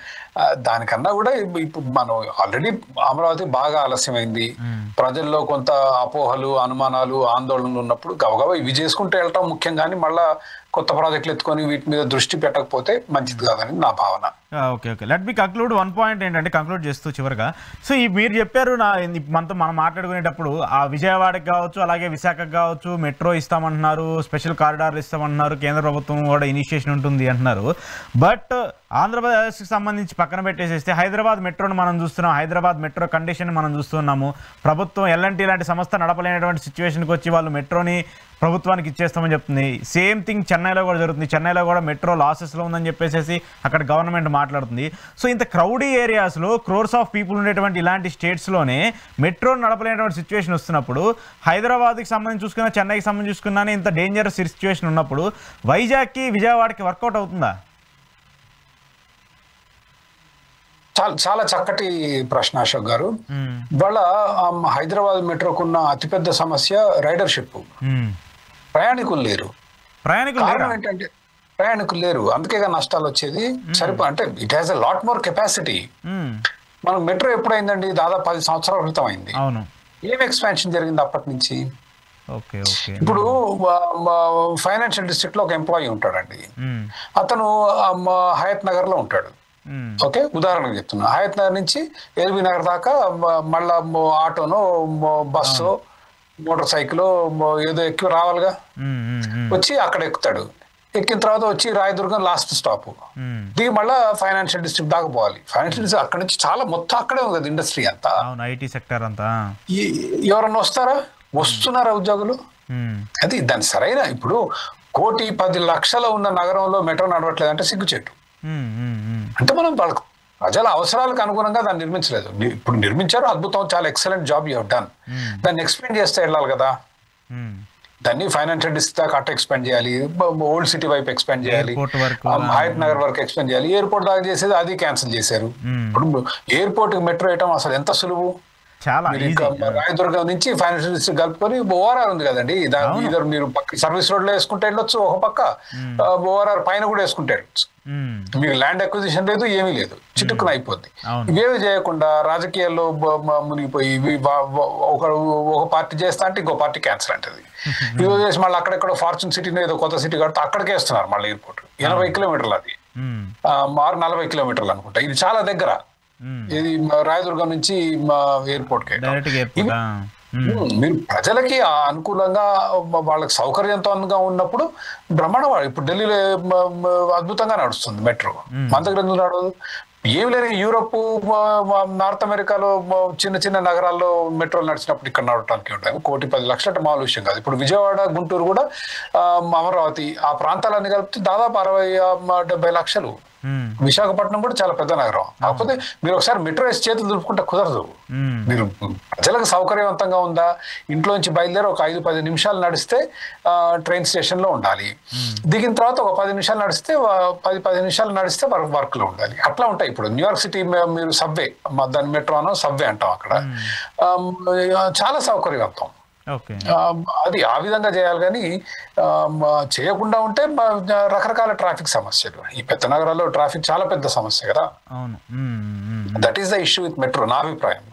దానికన్నా కూడా ఇప్పుడు మనం ఆల్రెడీ అమరావతి బాగా ఆలస్యమైంది, ప్రజల్లో కొంత అపోహలు, అనుమానాలు, ఆందోళనలు ఉన్నప్పుడు గబగబా ఇవి చేసుకుంటూ వెళ్ళటం ముఖ్యం. కానీ మళ్ళా కొత్త ప్రాజెక్టులు ఎత్తుకొని వీటి మీద దృష్టి పెట్టకపోతే మంచిది కాదని నా భావన. Okay, let me conclude 1 point ఏంటంటే, కంక్లూడ్ చేస్తూ చివరిగా, సో ఈ మీరు చెప్పారు మనం మాట్లాడుకునేటప్పుడు ఆ విజయవాడకి కావచ్చు, అలాగే విశాఖకు కావచ్చు మెట్రో ఇస్తామంటున్నారు, స్పెషల్ కారిడార్లు ఇస్తామంటున్నారు, కేంద్ర ప్రభుత్వం కూడా ఇనిషియేషన్ ఉంటుంది అంటున్నారు. బట్ ఆంధ్రప్రదేశ్కి సంబంధించి పక్కన పెట్టేసేస్తే హైదరాబాద్ మెట్రోని మనం చూస్తున్నాం, హైదరాబాద్ మెట్రో కండిషన్ మనం చూస్తున్నాము. ప్రభుత్వం ఎల్ఎన్టీ లాంటి సంస్థ నడపలేనటువంటి సిచ్యువేషన్కి వచ్చి వాళ్ళు మెట్రోని ప్రభుత్వానికి ఇచ్చేస్తామని చెప్తుంది. సేమ్ థింగ్ చెన్నైలో కూడా జరుగుతుంది. చెన్నైలో కూడా మెట్రో లాసెస్లో ఉందని చెప్పేసి అక్కడ గవర్నమెంట్ మాట్లాడుతుంది. సో ఇంత క్రౌడీ ఏరియాస్లో క్రోర్స్ ఆఫ్ పీపుల్ ఉండేటువంటి ఇలాంటి స్టేట్స్లోనే మెట్రో నడపలేనటువంటి సిచ్యువేషన్ వస్తున్నప్పుడు, హైదరాబాద్కి సంబంధించి చూసుకున్నా, చెన్నైకి సంబంధించి చూసుకున్నా ఇంత డేంజరస్ సిచ్యువేషన్ ఉన్నప్పుడు వైజాగ్కి, విజయవాడకి వర్కౌట్ అవుతుందా? చాలా చక్కటి ప్రశ్న అశోక్ గారు. ఇవాళ హైదరాబాద్ మెట్రోకున్న అతిపెద్ద సమస్య రైడర్షిప్. ప్రయాణికులు లేరు. కారణం ఏంటంటే ప్రయాణికులు లేరు, అందుకే నష్టాలు వచ్చేది. అంటే it has a lot more capacity. మనకు మెట్రో ఎప్పుడైందండి? దాదాపు 10 సంవత్సరాల క్రితం అయింది. ఏం ఎక్స్పాన్షన్ జరిగింది అప్పటి నుంచి? ఇప్పుడు ఫైనాన్షియల్ డిస్ట్రిక్ట్ లో ఒక ఎంప్లాయీ ఉంటాడండి, అతను హయత్ నగర్ లో ఉంటాడు. ఓకే, ఉదాహరణకు చెప్తున్నా. హయత్ నగర్ నుంచి ఎల్బీ నగర్ దాకా మళ్ళా ఆటోనో, బస్సు, మోటార్ సైకిల్ ఏదో ఎక్కి రావాలిగా, వచ్చి అక్కడ ఎక్కుతాడు. ఎక్కిన తర్వాత వచ్చి రాయదుర్గం లాస్ట్ స్టాప్, దిగి మళ్ళీ ఫైనాన్షియల్ డిస్ట్రిక్ట్ దాకా పోవాలి. ఫైనాన్షియల్ డిస్ట్రిక్ట్ అక్కడ నుంచి చాలా మొత్తం అక్కడే ఉంది కదా ఇండస్ట్రీ అంతా. ఐటీ సెక్టర్ అంతా. ఎవరన్నా వస్తారా? వస్తున్నారా ఉద్యోగులు? అది దాని సరైన ఇప్పుడు 1,10,00,000 ఉన్న నగరంలో మెట్రో నడవట్లేదు అంటే సిగ్గుచెట్టు. అంటే మనం వాళ్ళకు ప్రజల అవసరాలకు అనుగుణంగా దాన్ని నిర్మించలేదు. ఇప్పుడు నిర్మించారు, అద్భుతం, చాలా excellent job you have done. దాన్ని ఎక్స్పెండ్ చేస్తే వెళ్ళాలి కదా. దాన్ని ఫైనాన్షియల్ డిస్ట్రిక్ట్ దాకా అట్ట ఎక్స్పెండ్ చేయాలి, ఓల్డ్ సిటీ వైపు ఎక్స్పెండ్ చేయాలి, హయత్ నగర్ వరకు ఎక్స్పెండ్ చేయాలి. ఎయిర్పోర్ట్ దాకా చేసేది అది క్యాన్సిల్ చేశారు. ఇప్పుడు ఎయిర్పోర్ట్ మెట్రో వేయటం అసలు ఎంత సులువు. రాయదుర్గం నుంచి ఫైనాన్షియల్ డిస్ట్రిక్ట్ కలుపుకొని ఓఆర్ఆర్ ఉంది కదండి, ఇద్దరు మీరు సర్వీస్ రోడ్ లో వేసుకుంటే వెళ్ళొచ్చు, ఒక పక్క ఓఆర్ఆర్ పైన కూడా వేసుకుంటే వెళ్ళొచ్చు. మీకు ల్యాండ్ అక్విజిషన్ లేదు, ఏమీ లేదు, చిటుక్కున అయిపోద్ది. ఇవేవి చేయకుండా రాజకీయాల్లో మునిగిపోయి ఒక పార్టీ చేస్తా అంటే ఇంకో పార్టీ క్యాన్సిల్ అంటది. ఇవి చేసి మళ్ళీ అక్కడెక్కడ ఫార్చ్యూన్ సిటీని ఏదో కొత్త సిటీ కడితే అక్కడికే వేస్తున్నారు మళ్ళీ ఎయిర్పోర్ట్. 80 కిలోమీటర్లు అది, 40 కిలోమీటర్లు అనుకుంటా. ఇది చాలా దగ్గర, ఇది రాయదుర్గం నుంచి ఎయిర్పోర్ట్ కి. మీరు ప్రజలకి అనుకూలంగా వాళ్ళకి సౌకర్యవంతంగా ఉన్నప్పుడు బ్రహ్మాండ. ఇప్పుడు ఢిల్లీలో అద్భుతంగా నడుస్తుంది మెట్రో, మన దగ్గర ఎందుకు నడవదు? ఏమి లేని యూరోప్, నార్త్ అమెరికాలో చిన్న చిన్న నగరాల్లో మెట్రోలు నడిచినప్పుడు ఇక్కడ నడవటానికి ఉంటాయి. 1,10,00,000 అంటే మామూలు విషయం కాదు. ఇప్పుడు విజయవాడ, గుంటూరు కూడా, అమరావతి ఆ ప్రాంతాలన్నీ కలిపితే దాదాపు 60-70 లక్షలు. విశాఖపట్నం కూడా చాలా పెద్ద నగరం. కాకపోతే మీరు ఒకసారి మెట్రో వేసి చేతులు దులుపుకుంటే కుదరదు. మీరు ప్రజలకు సౌకర్యవంతంగా ఉందా, ఇంట్లోంచి బయలుదేరి ఒక 5-10 నిమిషాలు నడిస్తే ట్రైన్ స్టేషన్ లో ఉండాలి, దిగిన తర్వాత ఒక 10 నిమిషాలు నడిస్తే 10 నిమిషాలు నడిస్తే వర్క్ లో ఉండాలి. అట్లా ఉంటాయి. ఇప్పుడు న్యూయార్క్ సిటీ మీరు సబ్వే, దాని మెట్రోనో సబ్వే అంటాం, అక్కడ చాలా సౌకర్యవంతం. అది ఆ విధంగా చేయాలి. కానీ చేయకుండా ఉంటే రకరకాల ట్రాఫిక్ సమస్యలు. ఈ పెద్ద నగరాల్లో ట్రాఫిక్ చాలా పెద్ద సమస్య కదా. That is the issue with metro నా అభిప్రాయం.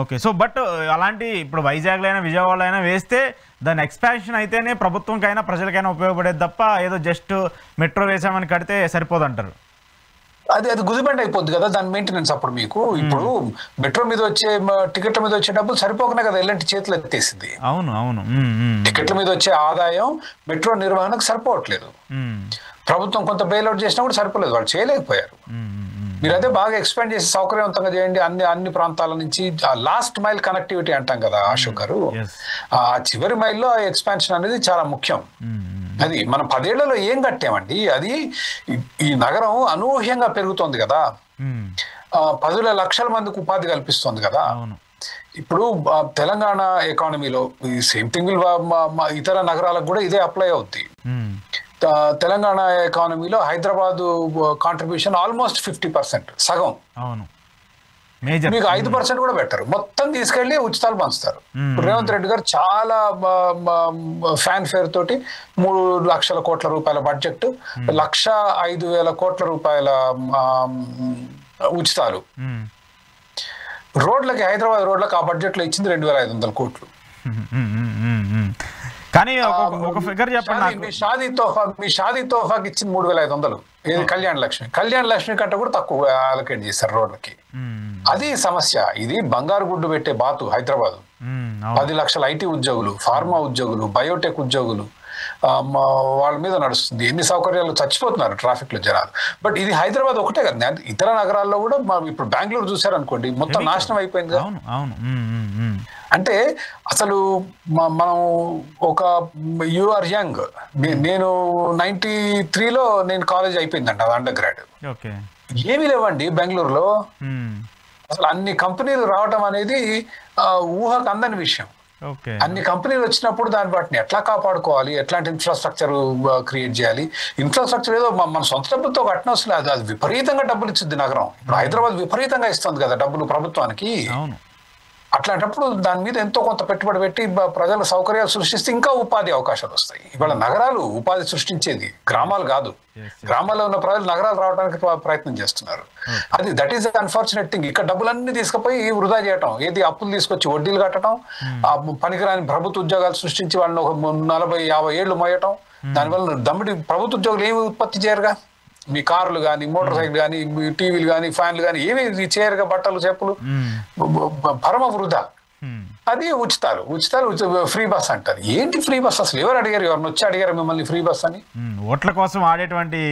ఓకే. సో బట్ అలాంటి ఇప్పుడు వైజాగ్లో అయినా విజయవాడలో అయినా వేస్తే దాని ఎక్స్పాన్షన్ అయితేనే ప్రభుత్వంకైనా ప్రజలకైనా ఉపయోగపడేది తప్ప ఏదో జస్ట్ మెట్రో వేసామని కడితే సరిపోదంటారు. అది గుదిబండి అయిపోద్ది కదా దాని మెయింటెనెన్స్. అప్పుడు మీకు ఇప్పుడు మెట్రో మీద వచ్చే టికెట్ల మీద వచ్చే డబ్బులు సరిపోకనే కదా ఎలాంటి చేతులు ఎత్తేసింది. అవును అవును. టికెట్ల మీద వచ్చే ఆదాయం మెట్రో నిర్వహణకు సరిపోవట్లేదు. ప్రభుత్వం కొంత బెయిల్అవుట్ చేసినా కూడా సరిపోలేదు, వాళ్ళు చేయలేకపోయారు. మీరు అదే బాగా ఎక్స్పాండ్ చేసి సౌకర్యవంతంగా చేయండి అన్ని ప్రాంతాల నుంచి. లాస్ట్ మైల్ కనెక్టివిటీ అంటాం కదా అశోక్ గారు, ఆ చివరి మైల్లో ఎక్స్పాన్షన్ అనేది చాలా ముఖ్యం. అది మనం 10 ఏళ్లలో ఏం కట్టామండి. అది ఈ నగరం అనూహ్యంగా పెరుగుతోంది కదా, 10 లక్షల మందికి ఉపాధి కల్పిస్తోంది కదా. ఇప్పుడు తెలంగాణ ఎకానమీలో ఈ సేమ్ థింగ్ ఇతర నగరాలకు కూడా ఇదే అప్లై అవుద్ది. తెలంగాణ ఎకానమీలో హైదరాబాద్ కాంట్రిబ్యూషన్ ఆల్మోస్ట్ 50%, సగం. మీకు 5% కూడా పెట్టరు, మొత్తం తీసుకెళ్లి ఉచితాలు పంచుతారు. రేవంత్ రెడ్డి గారు చాలా ఫ్యాన్ ఫేర్ తోటి 3 లక్షల కోట్ల రూపాయల బడ్జెట్, 1,05,000 కోట్ల రూపాయల ఉచితాలు. రోడ్లకి, హైదరాబాద్ రోడ్లకు ఆ బడ్జెట్ లో ఇచ్చింది 2,500 కోట్లు. కానీ ఒక ఫిగర్ చెప్పండి. మీ షాదీ తోఫాకి ఇచ్చింది 3,500. ఇది కళ్యాణ లక్ష్మి కంటే కూడా తక్కువ అలొకేట్ చేశారు రోడ్లకి. అది సమస్య. ఇది బంగారు గుడ్డు పెట్టే బాతు హైదరాబాద్. 10 లక్షల ఐటీ ఉద్యోగులు, ఫార్మా ఉద్యోగులు, బయోటెక్ ఉద్యోగులు, వాళ్ళ మీద నడుస్తుంది. ఎన్ని సౌకర్యాలు, చచ్చిపోతున్నారు ట్రాఫిక్ లో జనాలు. బట్ ఇది హైదరాబాద్ ఒకటే కదా, ఇతర నగరాల్లో కూడా ఇప్పుడు బెంగళూరు చూసారనుకోండి, మొత్తం నాశనం అయిపోయింది కదా. అంటే అసలు మనం ఒక యు ఆర్ యంగ్, నేను 93లో నేను కాలేజ్ అయిపోయిందండి, అది అండర్ గ్రాడ్. ఏమీ లేవండి బెంగళూరులో. అసలు అన్ని కంపెనీలు రావడం అనేది ఊహకు అందని విషయం. అన్ని కంపెనీలు వచ్చినప్పుడు దాన్ని వాటిని ఎట్లా కాపాడుకోవాలి, ఎట్లాంటి ఇన్ఫ్రాస్ట్రక్చర్ క్రియేట్ చేయాలి. ఇన్ఫ్రాస్ట్రక్చర్ ఏదో మన సొంత డబ్బులతో కట్టినవసరం లేదు, అది విపరీతంగా డబ్బులు ఇచ్చింది నగరం. ఇప్పుడు హైదరాబాద్ విపరీతంగా ఇస్తుంది కదా డబ్బులు ప్రభుత్వానికి. అట్లాంటప్పుడు దాని మీద ఎంతో కొంత పెట్టుబడి పెట్టి ప్రజల సౌకర్యాలు సృష్టిస్తే ఇంకా ఉపాధి అవకాశాలు వస్తాయి. ఇవాళ నగరాలు ఉపాధి సృష్టించేది, గ్రామాలు కాదు. గ్రామాల్లో ఉన్న ప్రజలు నగరాలు రావడానికి ప్రయత్నం చేస్తున్నారు. అది దట్ ఈస్ అన్ఫార్చునేట్ థింగ్. ఇక్కడ డబ్బులన్నీ తీసుకుపోయి వృధా చేయటం, ఏది అప్పులు తీసుకొచ్చి వడ్డీలు కట్టడం, ఆ పనికిరాని ప్రభుత్వ ఉద్యోగాలు సృష్టించి వాళ్ళని ఒక 40-50 ఏళ్లు మోయటం. దానివల్ల దమ్మిడి ప్రభుత్వ ఉద్యోగులు ఏమి ఉత్పత్తి చేయరుగా. మీ కార్లు కానీ, మోటార్ సైకిల్ కానీ, టీవీలు కానీ, ఫ్యాన్లు కానీ ఏమి చేయరుగా. బట్టలు, చెప్పులు, పరమ వృధా. అది ఉచితాలు ఫ్రీ బస్ అంటారు. ఏంటి ఫ్రీ బస్ అసలు? ఎవరు అడిగారు? ఎవరిని వచ్చి అడిగారు మిమ్మల్ని ఫ్రీ బస్ అని? ఓట్ల కోసం ఆడేటువంటి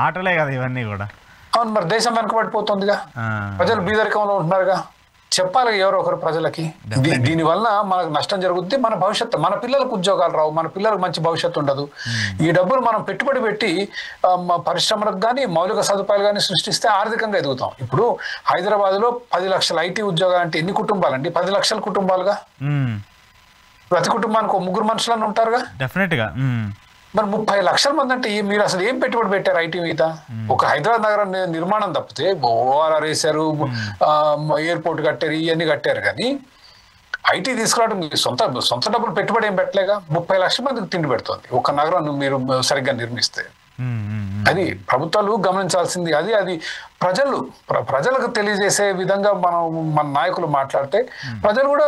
ఆటలే కదా ఇవన్నీ కూడా. అవును, మరి దేశం వెనకబడిపోతుందిగా, ప్రజలు బీదరికంలో ఉంటున్నారుగా. చెప్పాలి ఎవరో ఒకరు ప్రజలకి. దీనివల్ల మనకు నష్టం జరుగుద్ది. మన భవిష్యత్తు, మన పిల్లలకు ఉద్యోగాలు రావు, మన పిల్లలకు మంచి భవిష్యత్తు ఉండదు. ఈ డబ్బులు మనం పెట్టుబడి పెట్టి పరిశ్రమలకు కానీ మౌలిక సదుపాయాలు కానీ సృష్టిస్తే ఆర్థికంగా ఎదుగుతాం. ఇప్పుడు హైదరాబాద్ లో 10 లక్షల ఐటీ ఉద్యోగాలు అంటే ఎన్ని కుటుంబాలండి? 10 లక్షల కుటుంబాలుగా. ప్రతి కుటుంబానికి 3 మనుషులను ఉంటారుగా. డెఫినెట్ గా. మరి 30 లక్షల మంది అంటే మీరు అసలు ఏం పెట్టుబడి పెట్టారు ఐటీ మీద? ఒక హైదరాబాద్ నగరం నిర్మాణం తప్పితే ఓఆర్ఆర్ వేశారు, ఎయిర్పోర్ట్ కట్టారు, ఇవన్నీ కట్టారు. కానీ ఐటీ తీసుకురావడం మీరు సొంత డబ్బులు పెట్టుబడి ఏం పెట్టలేగా. 30 లక్షల మందికి తిండి పెడుతుంది ఒక నగరం మీరు సరిగ్గా నిర్మిస్తే. అది ప్రభుత్వాలు గమనించాల్సింది. అది ప్రజలకు తెలియజేసే విధంగా మన నాయకులు మాట్లాడితే ప్రజలు కూడా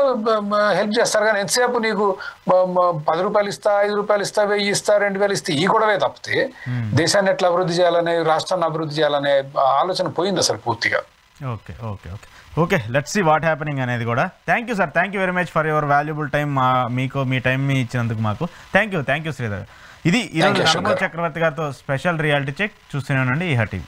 హెల్ప్ చేస్తారు. కానీ ఎంతసేపు నీకు 10 రూపాయలు ఇస్తా, 5 రూపాయలు ఇస్తా, 1000 ఇస్తా, 2000 ఇస్తే ఈ గొడవే తప్పితే దేశాన్ని ఎట్లా అభివృద్ధి చేయాలనే, రాష్ట్రాన్ని అభివృద్ధి చేయాలనే ఆలోచన పోయింది అసలు పూర్తిగా. Okay let's see what happening అనేది కూడా. Thank you sir, thank you very much for your valuable time. మీ టైం ఇచ్చినందుకు మాకు థ్యాంక్ యూ శ్రీధర్. ఇది ఈరోజు నల్లమూరి చక్రవర్తి గారితో స్పెషల్ రియాలిటీ చెక్. చూస్తూనే ఉండండి ఈహా టీవీ.